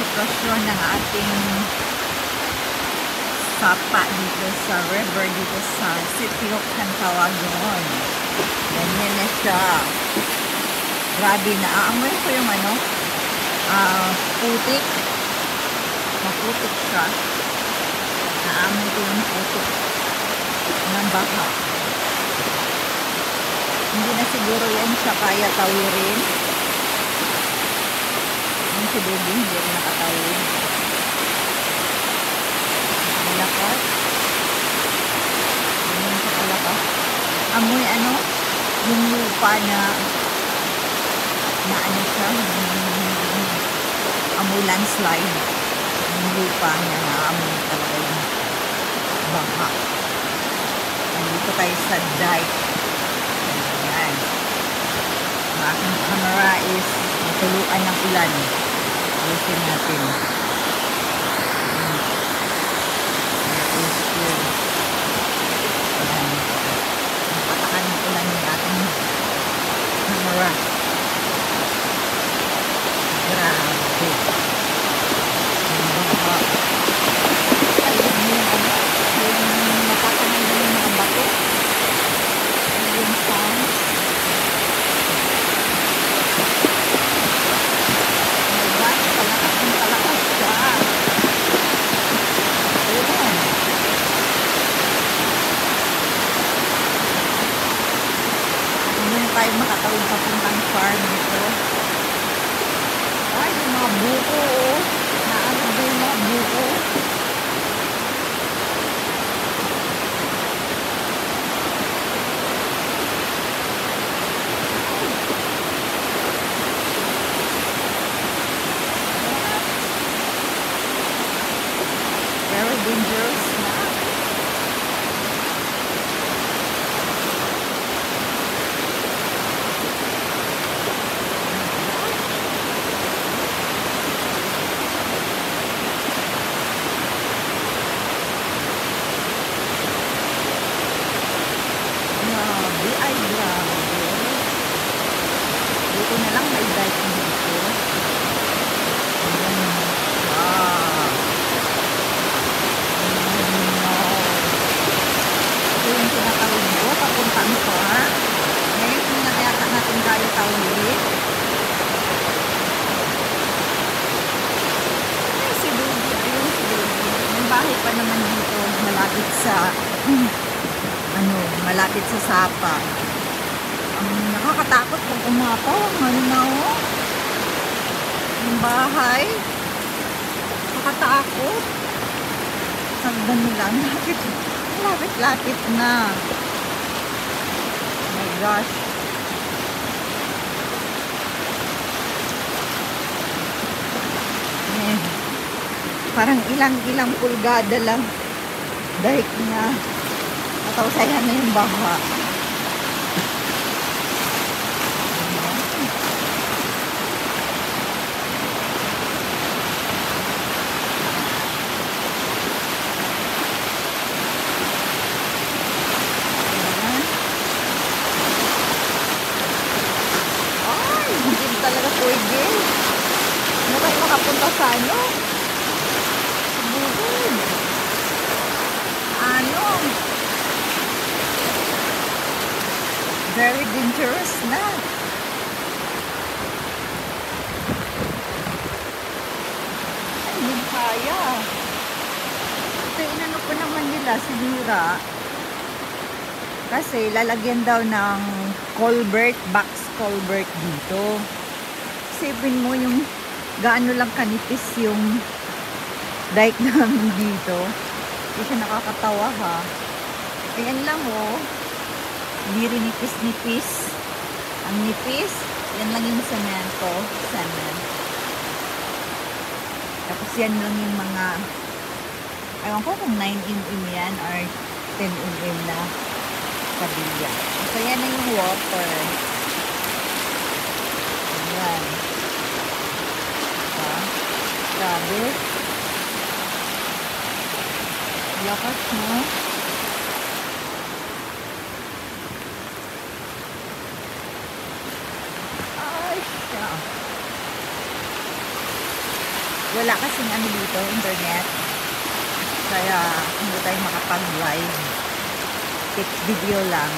sitwasyon ng ating sapa dito sa river, dito sa City of Cantawagon. Ganyan na siya. Grabe, naaamoy ko yung putik. Maputik siya. Naamoy ko yung putik ng baha. Hindi na siguro yan siya kaya tawirin. Yung si Baby hindi rin nakatawid. Malakas. Ganyan siya kalakas. Amoy yung lupa na siya, amoy landslide. Yung lupa niya na amoy talaga yung baha. Nandito tayo sa dike. Ayan. Ang aking camera is natuluan ng ulan. Ayusin natin. Ayan. Napatakan ng ulan yung ating camera. Grabe. Ayun yung natatangan na yung mga bato. Yung sounds. Oh my gosh, palakas siya. Ayun. Hindi na tayo makatawid papuntang farm nito. Ay, yung mga buko, oh. Naano yung mga buko. Very dangerous na. Grabe, ay grabe. Dito na lang may dike dito. Ayan. Wow. Ito yung tinatawid ko, papuntang farm. Ngayon, kung nagayata natin tayo tawid. Ay, si Baby. Ayun, si Baby. May bahay pa naman dito, malapit sa malapit sa sapa. Nakakatakot pag umapaw. Yung bahay. Nakakatakot. Hanggang lang. Lapit na. Oh my gosh. Parang ilang pulgada lang. Dahil na natawsayan na yung baha. Ay, hindi talaga pwede. Ano tayo makapunta sa bukid? Very dangerous na. Ay, hindi kaya. Ito, inano po naman nila, sinira. Kasi lalagyan daw ng culvert, box culvert dito. Isipin mo yung gaano lang kanipis yung dike namin dito. Hindi siya nakakatawa, ha. Ayan lang, oh. Hindi rin nipis-nipis. Ang nipis, yan lang yung semento. Cement. Tapos yan lang yung mga, ewan ko kung 9mm yan or 10mm na kabilya. So yan na yung water. Ayan. Grabe. Lakas, no? Ay, siya. Wala kasing ano dito, internet. Kaya hindi tayo makapag-live. Take video lang.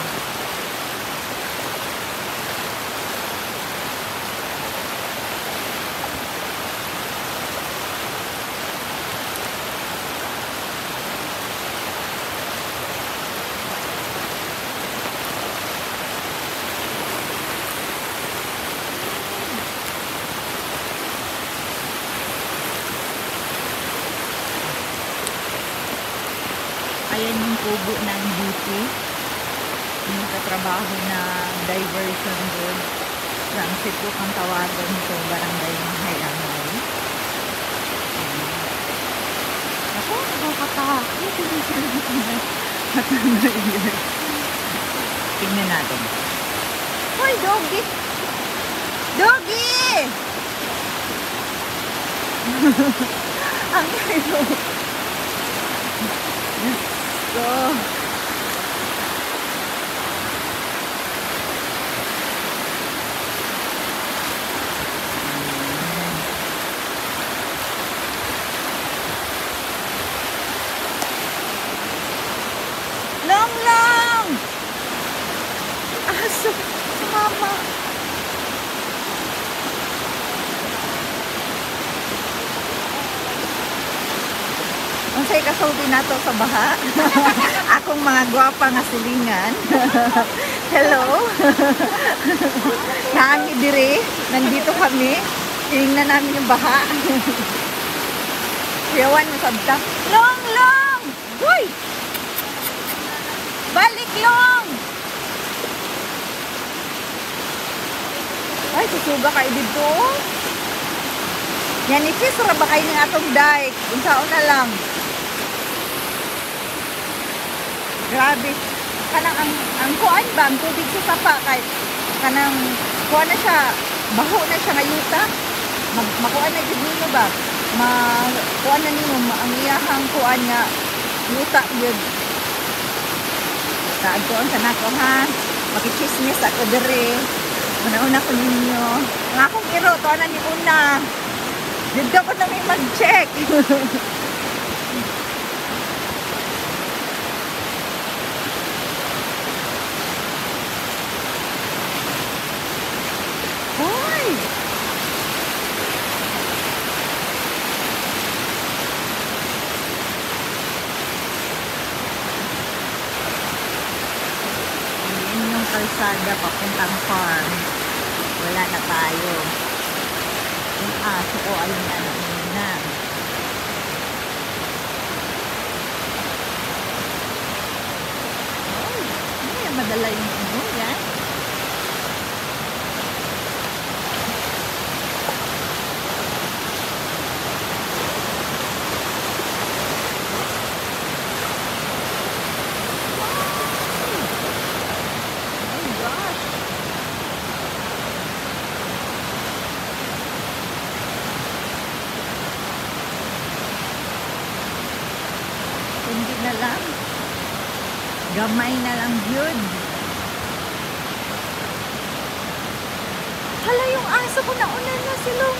Ayan yung kubo ng DP. Yung katrabaho na diversion road. Transit po ang tawagan nito, barangay ng Hayangay. Ako, nakakatakot. Tingnan natin. Hoy, doggy! Doggy! Ang ito. So, long! Aso, mama. Unsay kasulti nato sa baha? Akong mga gwapa nga silingan. Hello. Naangi dire, nandito kami. Tingnan namin yung baha. Yawan mo sabta. Long! Hoy! Balik, Long! Ay, susuga kayo dito. Yan, ikis ra ba kayo ng atong dike? Unsaon na lang. Grabe. Kanang ang kuan ba, ang tubig sa sapa kay kanang kuan na siya, baho na siya ngayuta. Makuan na jud nimo ba? Kuan na nimo ang iyahang kuan nga yuta jud. Taad ko ang sanako ha. Makichismis ako dire. Una ko ninyo. Ang akong iro to ana ni una. Dito ko na may mag-check. Hoy! Ayan yung kalsada papuntang farm. Wala na tayo. Yung aso ko ay na. Oh, ay, madala yung ano yan. Hindi na lang. Gamay na lang yun. Hala, yung aso ko nauna na si Long.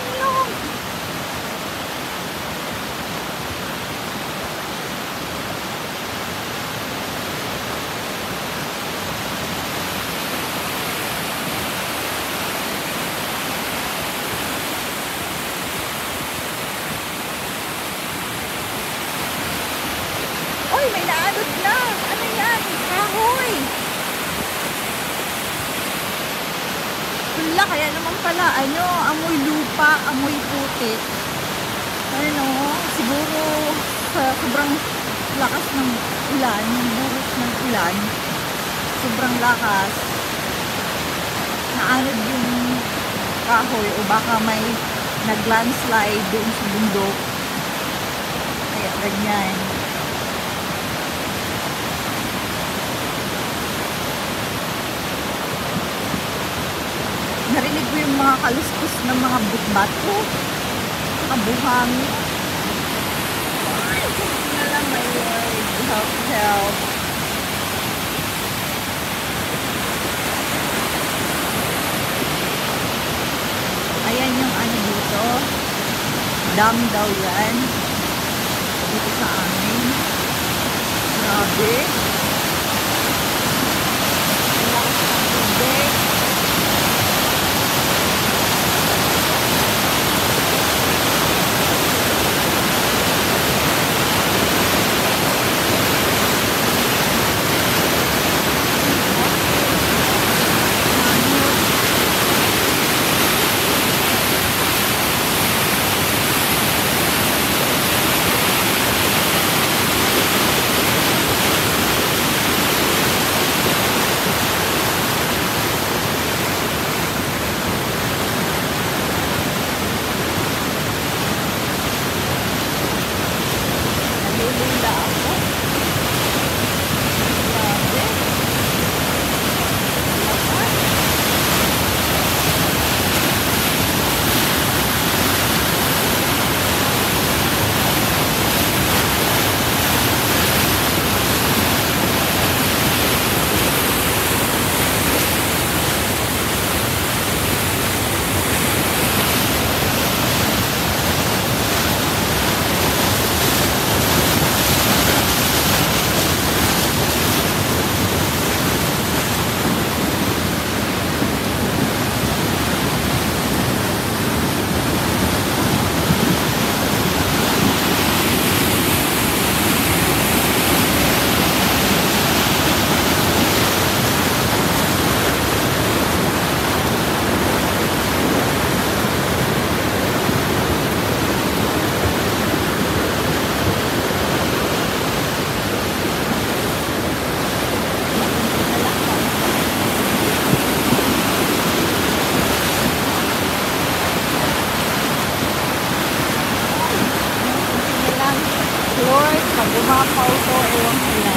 Oy, may naanod na. Ano yan? Kahoy. Wala, kaya naman pala, amoy lupa, amoy putik. Siguro sa sobrang lakas ng ulan, yung buhos ng ulan, sobrang lakas, naanod yung kahoy o baka may nag-landslide doon sa bundok. Kaya ganyan. Narinig ko yung mga kaluskos ng mga bato, mga buhangin. Ay, hindi na lang, my Lord. Help. Ayan yung ano dito. Dam daw yan. Dito sa amin. Grabe. Ang lakas ng tubig. Nalulula ako. Grabe. Lakas. Lord, pag umapaw to, ewan ko lang.